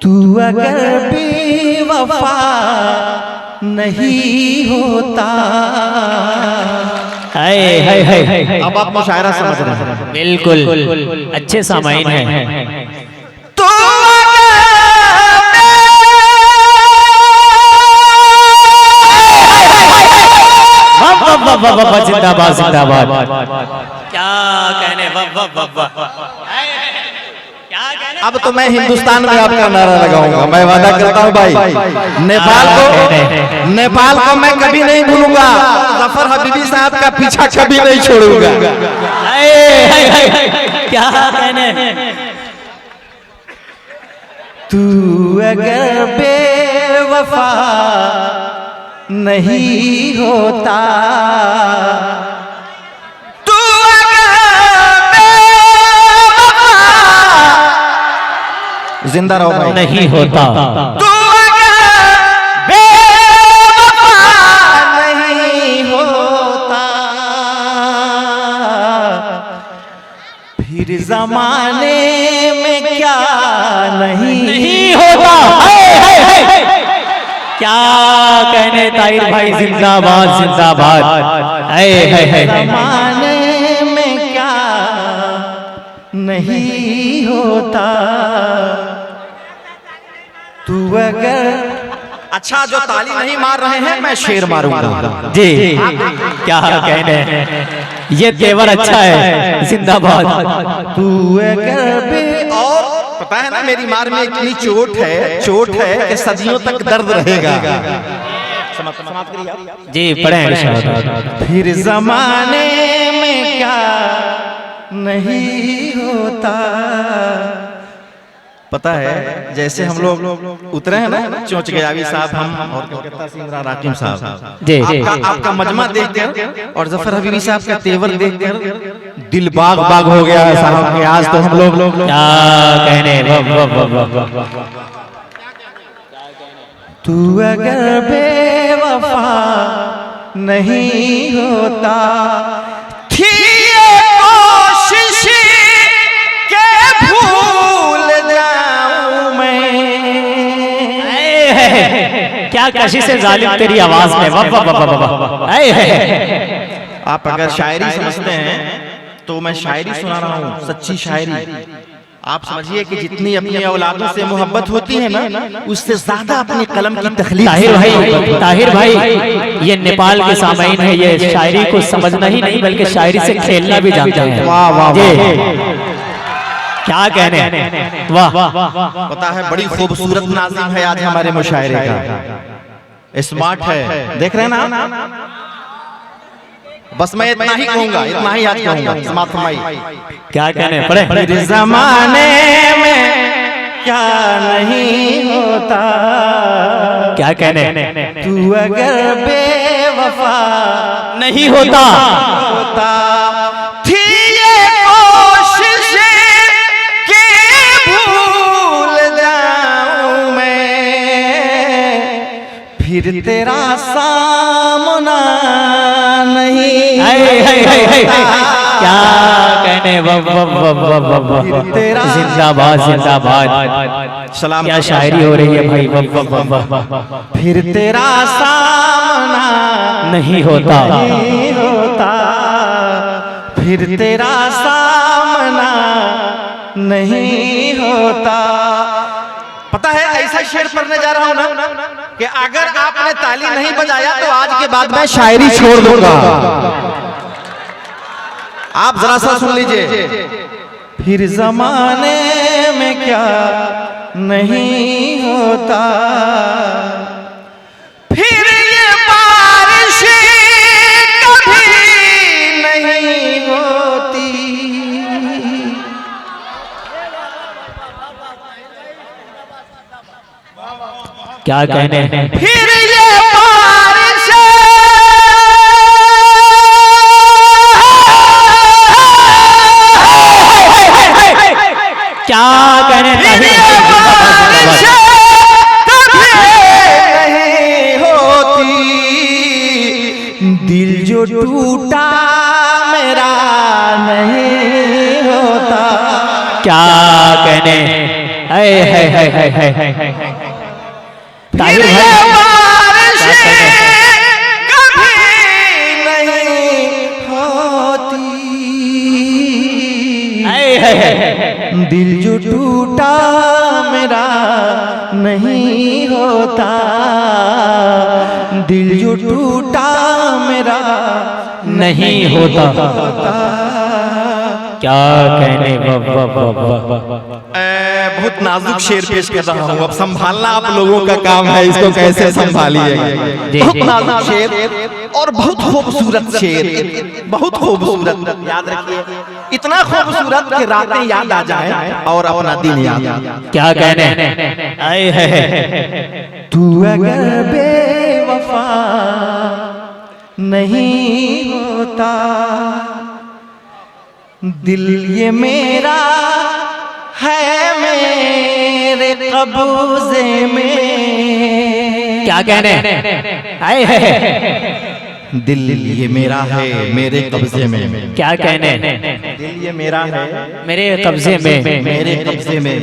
तू अगर बेवफा नहीं होता। अब आप मुशायरा समझ रहे हैं। बिल्कुल अच्छे सामाइन हैं। तो जिंदाबाद जिंदाबाद। क्या कहने अब तो मैं हिंदुस्तान में आपका नारा लगाऊंगा। मैं वादा करता हूँ भाई, नेपाल को मैं कभी नहीं भूलूंगा। जफर हबीबी साहब का पीछा कभी नहीं छोड़ूंगा। क्या कहने। तू अगर बेवफा नहीं होता, तू अगर बेवफा जिंदा रहो भाई। नहीं होता, तू अगर बेवफा नहीं होता, फिर जमाने में क्या नहीं होता। क्या कहने ताहिर भाई, जिंदाबाद जिंदाबाद। जमाने में क्या नहीं होता, तू अगर। अच्छा, जो ताली नहीं मार रहे हैं मैं शेर मारूंगा। जी क्या कहने, ये तेवर अच्छा है। जिंदाबाद। तू अगर और पता है ना, मेरी मार में इतनी चोट है कि सदियों तक दर्द रहेगा। जी पढ़ें। फिर जमाने में क्या नहीं होता। पता है, जैसे हम लोग उतरे हैं ना, चोंच गयावी साहब, हम और राकिम साहब, आपका मजमा देखकर और जफर हबीबी साहब का तेवर देखकर दिल बाग बाग हो गया है साहब के। आज तो हम लोग क्या कहने। तू अगर बेवफा नहीं होता, थी ये कोशिश के भूल जाऊं मैं। क्या कशिश है जालिम तेरी आवाज में। आप अगर शायरी समझते हैं तो मैं शायरी सुना रहा हूँ, सच्ची शायरी। आप समझिए कि जितनी अपनी औलादों से मोहब्बत होती है ना, उससे ज्यादा अपनी कलम की तखलीक। ताहिर भाई, ये नेपाल के सामाइन है। ये शायरी को समझना ही नहीं बल्कि शायरी से खेलना भी जानते हैं। वाह वाह वाह। क्या कहने। वाह। पता है, बड़ी खूबसूरत नाज़िम है आज हमारे मुशायरे का। स्मार्ट है, देख रहे हैं ना। बस मैं इतना ही कहूंगा, इतना ही आज कहूंगा। समाप्त फरमाइए। क्या कहने पड़े। फिर जमाने में क्या नहीं होता, क्या कहने। तू अगर बेवफा नहीं होता, थी ये कोशिश कि भूल जाऊं मैं, फिर तेरा सामना नहीं। क्या कहने। जिंदाबाद जिंदाबाद। सलाम। क्या शायरी हो रही है भाई। फिर तेरा सामना नहीं होता, फिर तेरा सामना नहीं होता। पता है, ऐसा शेर पढ़ने जा रहा हूं ना कि अगर आपने ताली नहीं बजाया तो आज के बाद मैं शायरी छोड़ दूंगा। आप जरा सा सुन लीजिए। फिर जमाने में क्या नहीं होता, फिर ये बारिश कभी नहीं होती। क्या कहने। फिर ये बारिश क्या कहने। नहीं होती, दिल जो टूटा मेरा नहीं होता। क्या कहने। ताहिर फिर ये भाई बारिश क्या कभी नहीं होती। दिल जो टूटा मेरा नहीं होता, दिल जो टूटा मेरा नहीं होता। क्या कहने बहुत नाजुक शेर पेश कर रहा हूँ, अब संभालना आप लोगों का काम है, इसको कैसे संभालिएगा। जी, बहुत जी। नाजुक शेर और बहुत खूबसूरत शेर, बहुत खूबसूरत, याद रखिए, इतना खूबसूरत कि रातें याद आ जाए और अपना दिन याद आ जाए। क्या कहने आए है तू अगर बेवफा नहीं होता, दिल ये मेरा है मेरे कब्जे में। क्या कहने आए है दिल ये मेरा है मेरे कब्जे में, क्या कहने दिल ये मेरा है मेरे कब्जे में। मेरे कब्जे में।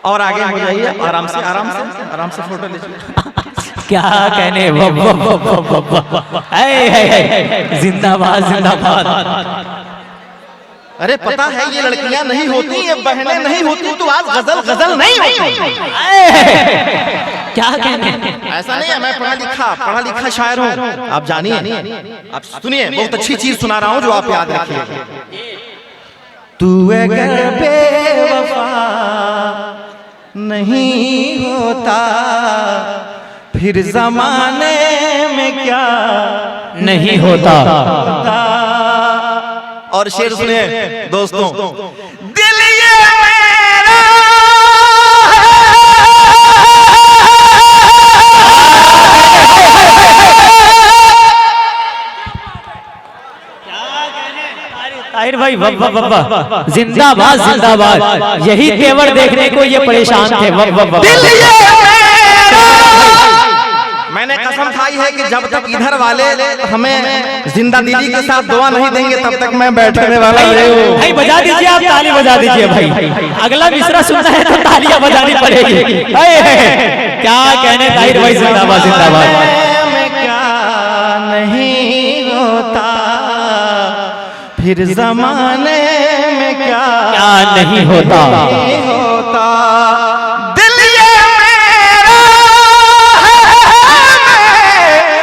और आगे हो जाइए, आराम से आराम से आराम से फोटो लीजिए। क्या कहने जिंदाबाद जिंदाबाद। अरे पता है ये लड़कियां नहीं होती, ये बहनें नहीं होती तो आज गजल गजल नहीं होती। क्या कहने ऐसा नहीं है, मैं पढ़ा लिखा शायर हूँ, आप जानिए, आप सुनिए, बहुत अच्छी चीज सुना रहा हूँ जो आप याद रखिए। तू अगर बेवफा नहीं होता, फिर जमाने में क्या नहीं होता। और शेर सुनिए दोस्तों, दिल ये मेरा ताहिर भाई जिंदाबाद जिंदाबाद। यही तेवर देखने को ये परेशान थे। दिल ये मेरा। मैंने कसम खाई है कि जब तक इधर वाले हमें जिंदा दिली के साथ दुआ नहीं देंगे तब तक मैं बैठने वाला नहीं हूँ। भाई बजा दीजिए, आप ताली बजा दीजिए भाई। अगला मिसरा सुनना है तो तालियां बजानी पड़ेगी। क्या कहने ताहिर भाई जिंदाबाद जिंदाबाद। में क्या नहीं होता, फिर जमाने में क्या क्या नहीं होता। नहीं होता। दिल ये मेरा है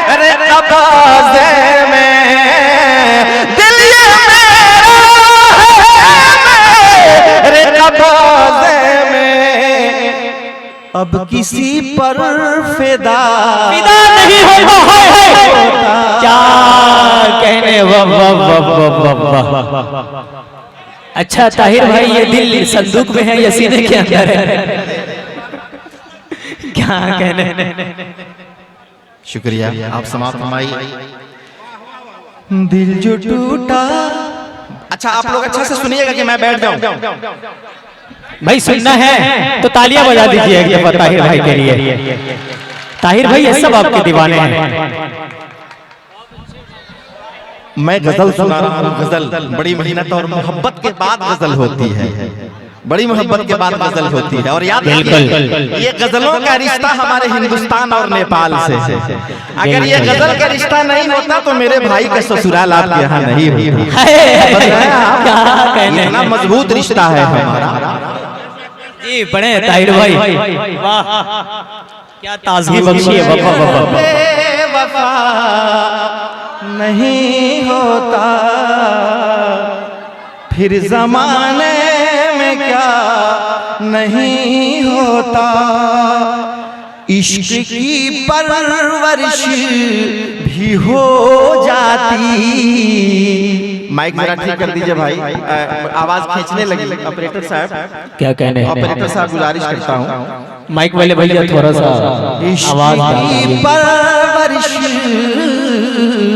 मेरे कब्जे में, दिल ये मेरा है मेरे कब्जे में। अब किसी पर फिदा नहीं होता। क्या कहने अच्छा ताहिर भाई, ये दिल संदूक में है या सीने के अंदर है? क्या कहने शुक्रिया, आप समाप्त फरमाइए। दिल जो टूटा। अच्छा आप लोग अच्छा से सुनिएगा कि मैं बैठ जाऊं। भाई सुनना है तो तालियां बजा दीजिए एक दफा ताहिर भाई के लिए। ताहिर भाई ये सब आपके दीवाने हैं। मैं गजल सुना रहा हूँ, गजल बड़ी मेहनत और मोहब्बत के बाद गजल होती है, बड़ी मोहब्बत के बाद गजल होती है। और याद रखिए ये गजलों का रिश्ता हमारे हिंदुस्तान और नेपाल से है। अगर ये गजल का रिश्ता नहीं होता तो मेरे भाई का ससुराल आपके यहाँ नहीं होता। इतना मजबूत रिश्ता है हमारा। जी बड़े ताहिर भाई, वाह क्या ताजगी बख्शी है। बेवफा नहीं होता, फिर जमाने में क्या नहीं होता। इश्क की परवरिश भी हो जाती। माइक जरा ठीक कर दीजिए भाई, आवाज खींचने लगी। ऑपरेटर साहब, क्या कहने ऑपरेटर साहब गुजारिश करता हूँ, माइक वाले भैया थोड़ा सा आवाज की परवरिश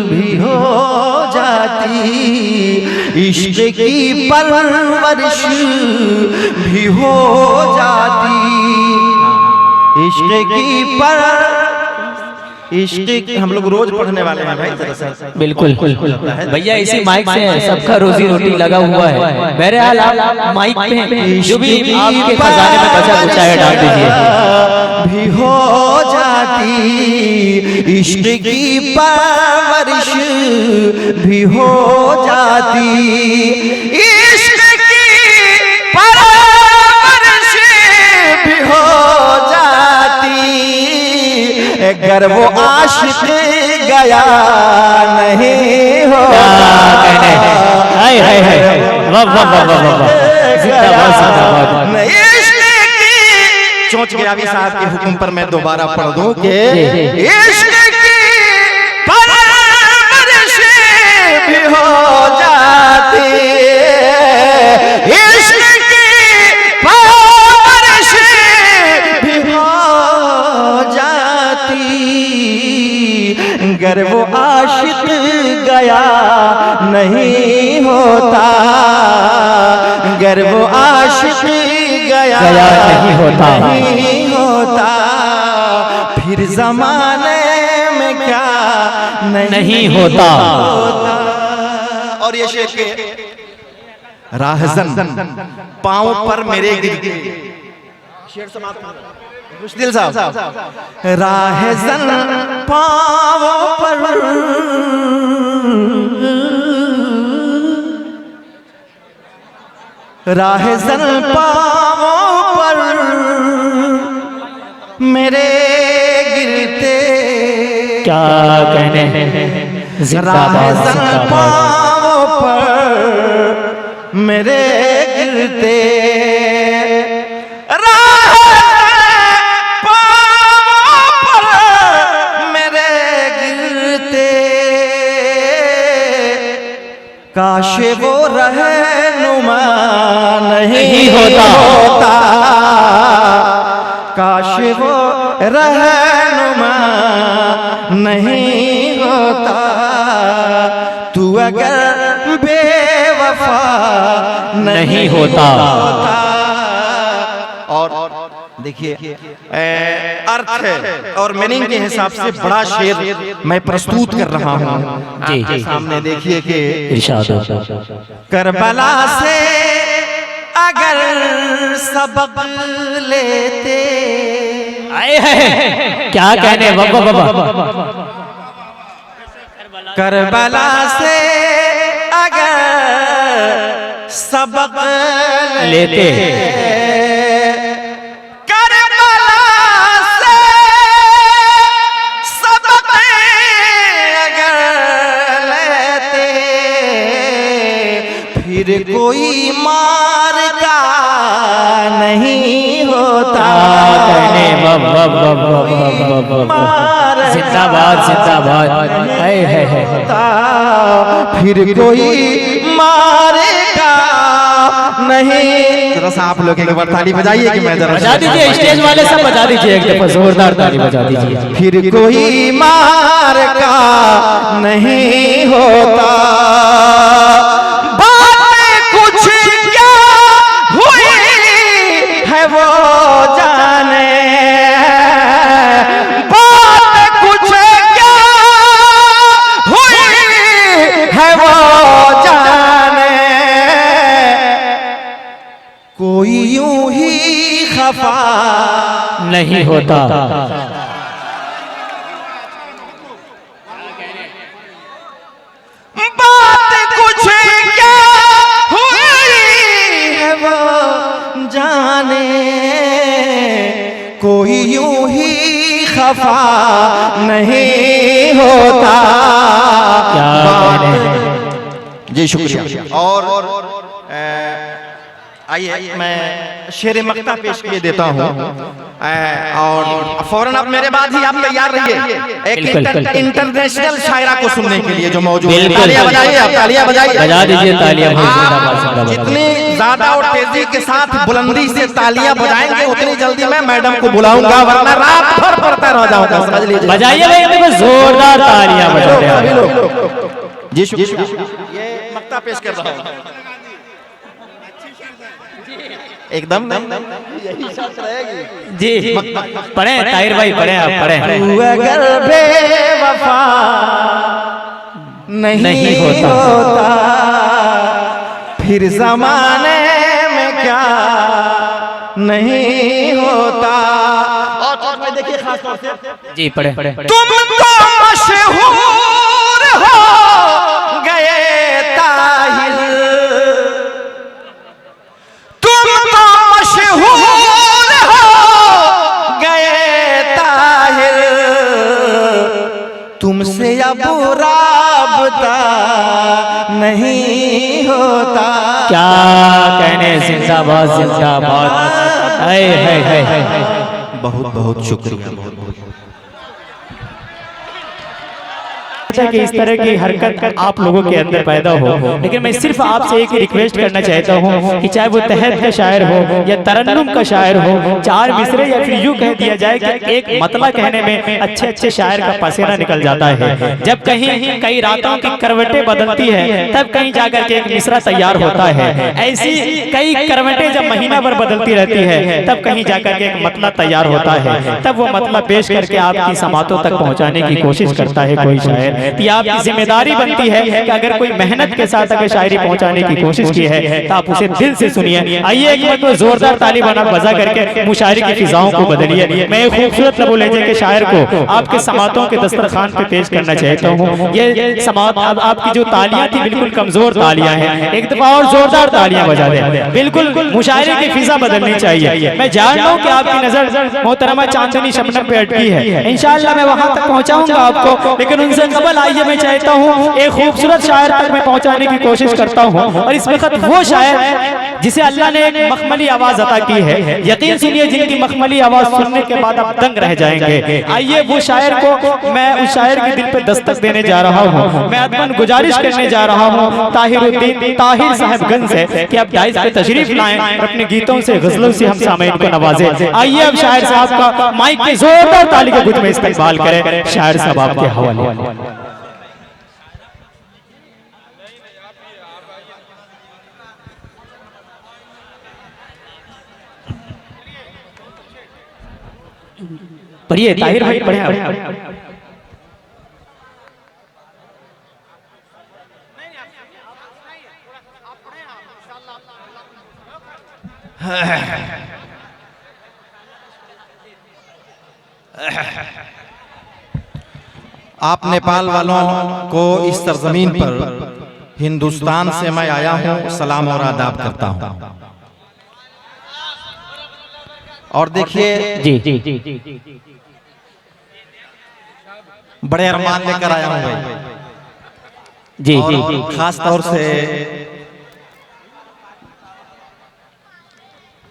भी हो जाती। इश्क की परवरिश भी हो जाती। इश्क की इश्क हम लोग रोज पढ़ने वाले हैं भाई, दरअसल बिल्कुल भैया इसी माइक से सबका रोजी रोटी लगा हुआ है। बहरहाल आप माइक पे जो भी आपके खजाने में बचा कुछ है डाल दीजिए। भी हो जाती इश्क की परवरिश भी हो जाती, इश्क की परवरिश भी हो जाती, अगर वो आशिक गया नहीं हो। हाय हाय हाय वाह वाह वाह वाह वाह, जिंदाबाद जिंदाबाद। चोंच गया भी साहब के हुक्म पर मैं दोबारा पढ़ दूं कि इश्क की परवरिश भी हो जाती, इश्क की परवरिश भी हो जाती, अगर वो आशिक गया नहीं होता, अगर वो आशिक गया नहीं होता, फिर जमाने में क्या नहीं होता। और ये शेर के राहजन पांव पर मेरे गिर शेर समाप्त मुश्किल साहब। राहजन पांव पर राहजन पांवों पर मेरे गिरते, क्या कहने राहजन पांवों पर मेरे गिरते, राहजन पांवों पर मेरे गिरते, काश वो रहनुमा नहीं होता, काश वो रहनुमा नहीं होता, तू अगर बेवफा नहीं होता। और देखिए अर्थ है और मीनिंग के हिसाब से बड़ा शेर मैं प्रस्तुत कर रहा हूँ आपके सामने। देखिए कि करबला से अगर सबक लेते, आए हैं क्या कहने बाबा बाबा, करबला से अगर सबक लेते, करबला से सबक अगर लेते, फिर कोई मार का नहीं होता, कहने बाबा जिंदाबाद जिंदाबाद। हाय हाय हाय, फिर कोई मारेगा नहीं। जरा सा आप लोग एक बार ताली बजाइए कि मैं जरा बजा दीजिए, स्टेज वाले सब बजा दीजिए एक दफा जोरदार ताली बजा दीजिए। फिर कोई मार का नहीं होता, बात कुछ क्या हुई है वो जाने, बात कुछ क्या हुई है वो जाने, कोई यूं ही खफा नहीं होता। बात कुछ क्या हुई है वो जाने, कोई यूं ही खफा नहीं होता। जी शुक्रिया। और आइए मैं शेर मक्ता पेश किए देता हूँ और फौरन अब मेरे बाद ही आप तैयार रहिए एक इंटरनेशनल शायरा को सुनने के लिए जो मौजूद है। तालियां बजाइए, आप तालियां बजाइए, बजा दीजिए तालियां। जितनी ज्यादा और तेजी के साथ बुलंदी से तालियां बजाएंगे उतनी जल्दी मैं मैडम को बुलाऊंगा, वरना रात भर पढ़ता रह जाऊंगा, समझ लीजिए। बजाइए भाई, जोरदार तालियां बजाइए। जी शुक्रिया। ये मक्ता पेश कर रहा हूँ। एकदम यही शर्त रहेगी। जी पढ़े ताहिर भाई, पढ़े आप, पढ़े। तू अगर बेवफा नहीं होता फिर जमाने में क्या नहीं होता। और मैं देखिए खास तौर से जी पढ़े। तुम तो मशहूर हो गए ताहिर, तुम तो मशहूर हो गए ताहिर, तुमसे अब राबता नहीं होता। क्या कहने, जिंदाबाद जिंदाबाद। है बहुत बहुत शुक्रिया, बहुत बहुत कि इस तरह की हरकत आप लोगों के अंदर पैदा हो। लेकिन मैं सिर्फ आपसे एक रिक्वेस्ट करना चाहता हूँ कि चाहे वो तहत का शायर हो या तरन्नुम का शायर हो, चार मिसरे या फिर यूं कह दिया जाए कि एक मतला कहने में अच्छे अच्छे शायर का पसीना निकल जाता है। जब कहीं कई रातों की करवटें बदलती है तब कहीं जाकर के एक मिसरा तैयार होता है। ऐसी कई करवटें जब महीना भर बदलती रहती है तब कहीं जाकर के एक मतला तैयार होता है। तब वो मतला पेश करके आपकी समातों तक पहुँचाने की कोशिश करता है कोई शायर। ये आपकी जिम्मेदारी बनती है कि अगर कोई मेहनत के साथ अगर शायरी पहुंचाने की कोशिश की है तो आप उसे दिल से सुनिए। आइए एक बार तो जोरदार ताली बजा करके मुशायरे की फिजाओं को बदलिए। मैं एक खूबसूरत लबो लहजे के शायर को आपके समातों के दस्तरखान पे पेश करना चाहता हूँ। ये समात आपकी जो तालियां थी बिल्कुल कमजोर तालियां हैं, एक दफा और जोरदार तालियां बजा दें। बिल्कुल मुशायरे की फिजा बदलनी चाहिए। मैं जान रहा हूँ कि आपकी नजर मोहतरमा चांदनी शबनम पे अटकी है, इंशाअल्लाह मैं वहां तक पहुंचाऊंगा आपको। लेकिन उनसे कबल आइए मैं चाहता हूँ एक खूबसूरत शायर तक मैं पहुंचाने की कोशिश करता हूँ। और इस वक्त वो शायर जिसे अल्लाह ने एक मखमली आवाज अता की है, यकीन सुनिए जिनकी मखमली आवाज सुनने के बाद आप दंग रह जाएंगे। आइए वो शायर को मैं उस शायर के दिल पे दस्तक देने जा रहा हूँ। मैं अदबन गुजारिश करने जा रहा हूँ ताहिरुद्दीन ताहिर साहबगंज से कि आप डाइस पे तशरीफ लाएं और अपने गीतों से गजलों से हम सामईन को नवाजें। आइए अब शायर साहब का माइक के जोरदार ताली के गुज में इस्तेमाल करें। शायर साहब आपके हवाले। पढ़िए ताहिर भाई, पढ़े आप। आप नेपाल वालों को इस सरजमीन पर हिंदुस्तान से मैं आया हूँ सलाम और आदाब करता हूँ। और देखिए जी जी जी बड़े अरमान लेकर आया हूँ भाई। जी और जी खास तौर से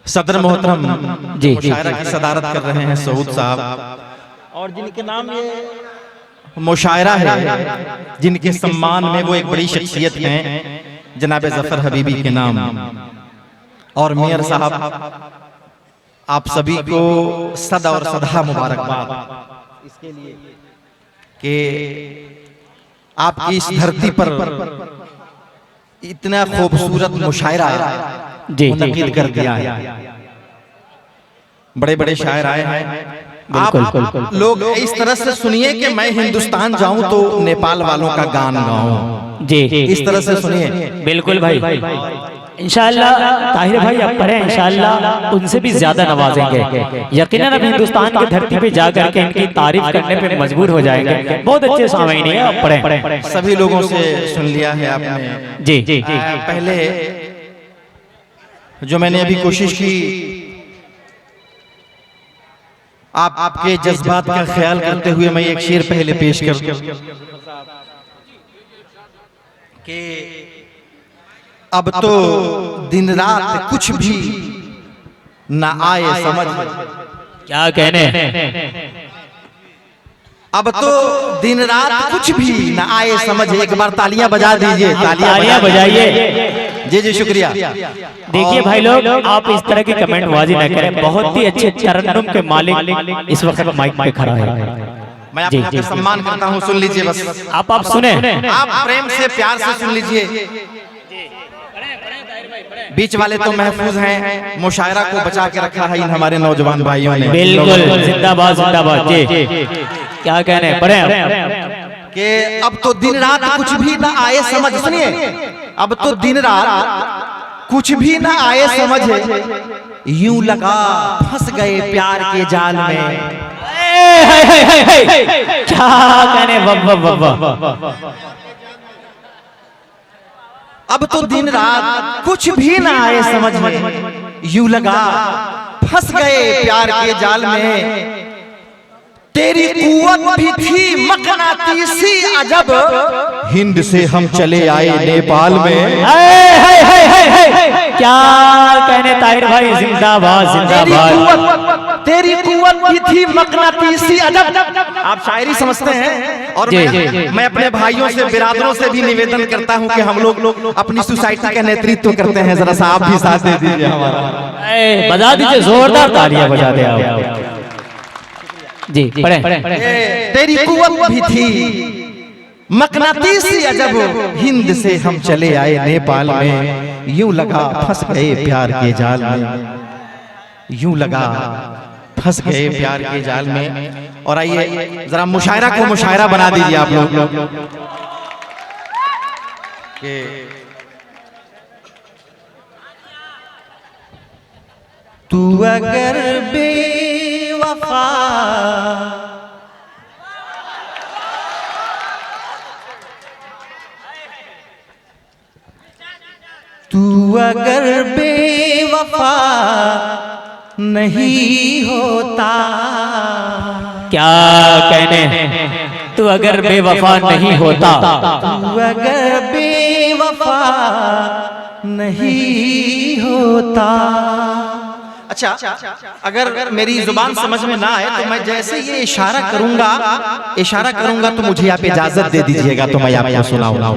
सदर मोहतरम जी मुशायरा की सदारत कर रहे हैं सऊद साहब, और जिनके नाम ये मुशायरा है, जिनके सम्मान में वो एक बड़ी शख्सियत हैं जनाब जफर हबीबी के नाम। और मेयर साहब आप सभी को सदा और सदा मुबारकबाद इसके लिए कि आपकी इस धरती पर इतना खूबसूरत मुशायरा मुनक़िद कर दिया है। बड़े बड़े शायर आए हैं। आप लोग इस तरह से सुनिए कि मैं हिंदुस्तान जाऊं तो नेपाल वालों का गान गाऊं। जी इस तरह से सुनिए। बिल्कुल भाई, इंशाअल्लाह ताहिर भाई आप पढ़े, इंशाअल्लाह उनसे भी ज्यादा नवाजेंगे। यकीनन अब हिंदुस्तान की धरती पे जाकर के इनकी तारीफ करने पे मजबूर हो जाएंगे। बहुत अच्छे सामईन है, आप पढ़े। सभी लोगों से सुन लिया है आपने। जी जी जी पहले जो मैंने अभी कोशिश की आपके जज्बात का ख्याल करते हुए मैं एक शेर पहले पेश कर कि अब तो दिन रात कुछ भी ना आए समझ। क्या कहने, अब तो दिन रात कुछ भी ना आए समझ। एक बार तालियां बजा दीजिए, तालियां बजाइए। जी जी शुक्रिया। देखिए भाई लोग, आप इस तरह की कमेंट बाजी न करें। बहुत ही अच्छे तरन्नुम के मालिक इस वक्त माइक पे खड़ा है। मैं आपका सम्मान करता हूँ, सुन लीजिए बस। आप सुने, आप प्रेम से प्यार से सुन लीजिए। बीच वाले तो महफूज हैं, मुशायरा को बचा के रखा है इन हमारे नौजवान भाइयों ने। बिल्कुल, जिंदाबाद जिंदाबाद जी। क्या कहने पढ़े कि अब तो दिन रात कुछ भी ना आए समझ, सुनिए, अब तो दिन रात कुछ भी ना आए समझ, यूं लगा फंस गए प्यार के जाल में। क्या कहने, अब तो दिन रात कुछ भी ना आए समझ में, यूं लगा फंस गए प्यार के जाल में। तेरी कुव्वत भी थी मकनातीसी अजब, हिंद से हम चले आए नेपाल में। क्या कहने ताहिर भाई, जिंदाबाद जिंदाबाद। तेरी कुव्वत भी थी मकनातीसी अजब। आप शायरी समझते हैं, और मैं अपने भाइयों से, बिरादरों से भी निवेदन करता हूं कि हम लोग अपनी सोसाइटी का नेतृत्व करते हैं, जरा सा आप भी साथ दे दीजिए हमारा। बजा दीजिए, जोरदार तालियां बजा दे आप जी। पढ़े। तेरी कुव्वत भी थी मकनातीसी अजब, हिंद से हम चले आए नेपाल में। यूं लगा फंस गए प्यार के जाल में, यूं लगा फंस गए प्यार के जाल में। और आइए जरा मुशायरा को मुशायरा बना दीजिए आप लोग। तू अगर बेवफा तू अगर बेवफा नहीं होता। क्या कहने, तू अगर बेवफा नहीं होता, तू अगर बेवफा नहीं होता। अच्छा, अगर मेरी जुबान समझ में ना आए तो मैं जैसे ये इशारा करूंगा तो मुझे आप इजाजत दे दीजिएगा तो मैं आपको सुनाऊंगा।